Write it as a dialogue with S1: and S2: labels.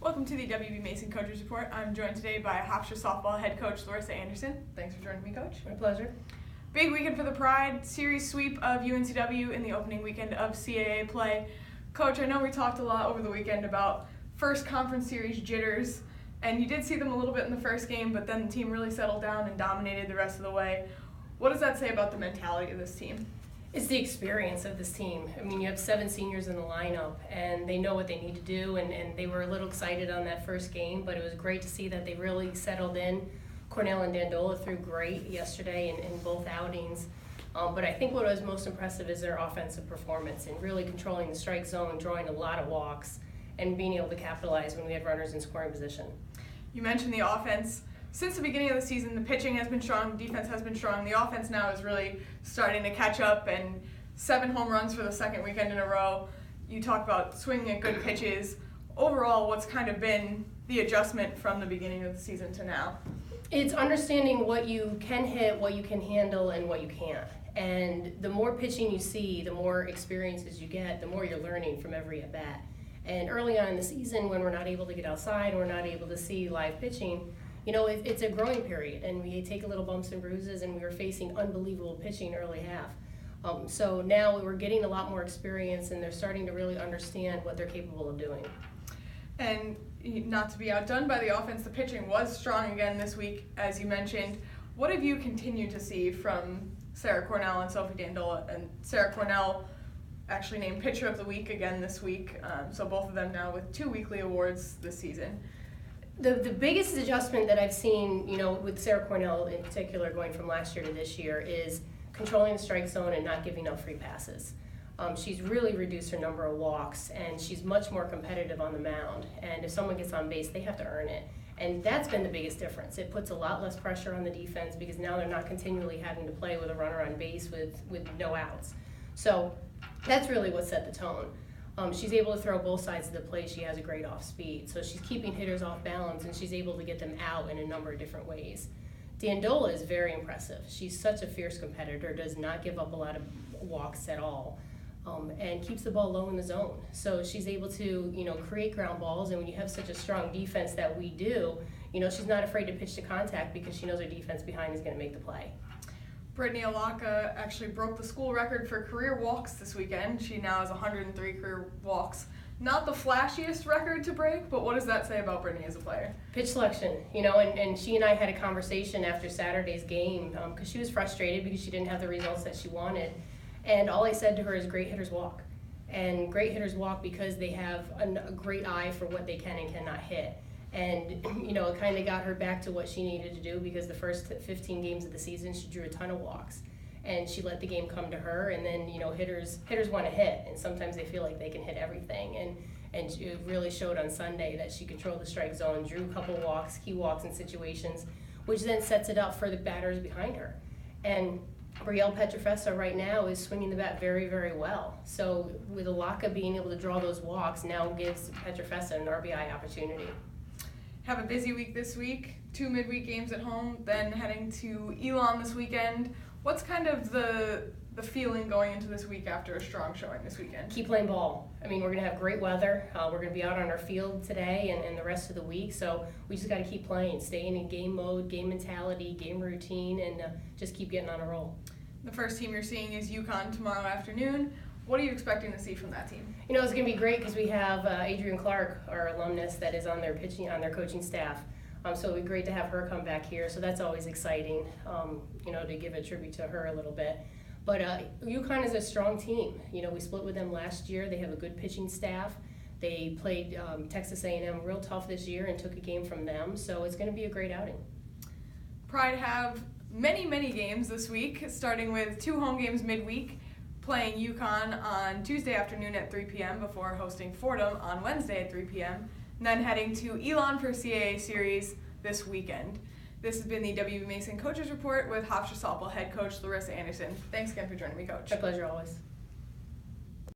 S1: Welcome to the WB Mason Coaches Report. I'm joined today by Hofstra softball head coach Larissa. Thanks for joining me, Coach.
S2: My pleasure.
S1: Big weekend for the Pride, series sweep of UNCW in the opening weekend of CAA play. Coach, I know we talked a lot over the weekend about first conference series jitters, and you did see them a little bit in the first game, but then the team really settled down and dominated the rest of the way. What does that say about the mentality of this team?
S2: It's the experience of this team. I mean, you have 7 seniors in the lineup, and they know what they need to do, and they were a little excited on that first game, but it was great to see that they really settled in. Cornell and Dandola threw great yesterday in both outings, but I think what was most impressive is their offensive performance and really controlling the strike zone, drawing a lot of walks, and being able to capitalize when we had runners in scoring position.
S1: You mentioned the offense. Since the beginning of the season, the pitching has been strong, the defense has been strong. The offense now is really starting to catch up, and 7 home runs for the second weekend in a row. You talk about swinging at good pitches. Overall, what's kind of been the adjustment from the beginning of the season to now?
S2: It's understanding what you can hit, what you can handle, and what you can't. And the more pitching you see, the more experiences you get, the more you're learning from every at-bat. And early on in the season, when we're not able to get outside, we're not able to see live pitching, you know, it's a growing period, and we take a little bumps and bruises, and we were facing unbelievable pitching early half. So now we're getting a lot more experience, and they're starting to really understand what they're capable of doing.
S1: And not to be outdone by the offense, the pitching was strong again this week, as you mentioned. What have you continued to see from Sarah Cornell and Sophie Dandola? And Sarah Cornell actually named Pitcher of the Week again this week, so both of them now with 2 weekly awards this season.
S2: The biggest adjustment that I've seen, you know, with Sarah Cornell in particular going from last year to this year is controlling the strike zone and not giving up free passes. She's really reduced her number of walks, and she's much more competitive on the mound. And if someone gets on base, they have to earn it. And that's been the biggest difference. It puts a lot less pressure on the defense because now they're not continually having to play with a runner on base with no outs. So that's really what set the tone. She's able to throw both sides of the plate. She has a great off speed. So she's keeping hitters off balance, and she's able to get them out in a number of different ways. Dandola is very impressive. She's such a fierce competitor, does not give up a lot of walks at all, and keeps the ball low in the zone. So she's able to, you know, create ground balls, and when you have such a strong defense that we do, you know, she's not afraid to pitch to contact because she knows her defense behind is going to make the play.
S1: Brittany Alaka actually broke the school record for career walks this weekend. She now has 103 career walks. Not the flashiest record to break, but what does that say about Brittany as a player?
S2: Pitch selection, you know, and she and I had a conversation after Saturday's game because she was frustrated because she didn't have the results that she wanted. And all I said to her is great hitters walk. And great hitters walk because they have a great eye for what they can and cannot hit. And, you know, it kind of got her back to what she needed to do because the first 15 games of the season, she drew a ton of walks. And she let the game come to her, and then, you know, hitters want to hit, and sometimes they feel like they can hit everything. And it really showed on Sunday that she controlled the strike zone, drew a couple walks, key walks in situations, which then sets it up for the batters behind her. And Brielle Petrofessa right now is swinging the bat very, very well. So with Alaka being able to draw those walks now gives Petrofessa an RBI opportunity.
S1: Have a busy week this week, 2 midweek games at home, then heading to Elon this weekend. What's kind of the feeling going into this week after a strong showing this weekend?
S2: Keep playing ball. I mean, we're going to have great weather. We're going to be out on our field today and the rest of the week, so we just got to keep playing, staying in game mode, game mentality, game routine, and just keep getting on a roll.
S1: The first team you're seeing is UConn tomorrow afternoon. What are you expecting to see from that team?
S2: You know, it's going to be great because we have Adrienne Clark, our alumnus, that is on their coaching staff. So it'd be great to have her come back here. So that's always exciting, you know, to give a tribute to her a little bit. But UConn is a strong team. You know, we split with them last year. They have a good pitching staff. They played Texas A&M real tough this year and took a game from them. So it's going to be a great outing.
S1: Pride have many games this week, starting with 2 home games midweek, playing UConn on Tuesday afternoon at 3 p.m. before hosting Fordham on Wednesday at 3 p.m., and then heading to Elon for CAA Series this weekend. This has been the WB Mason Coaches Report with Hofstra softball head coach Larissa. Thanks again for joining me, Coach.
S2: My pleasure always.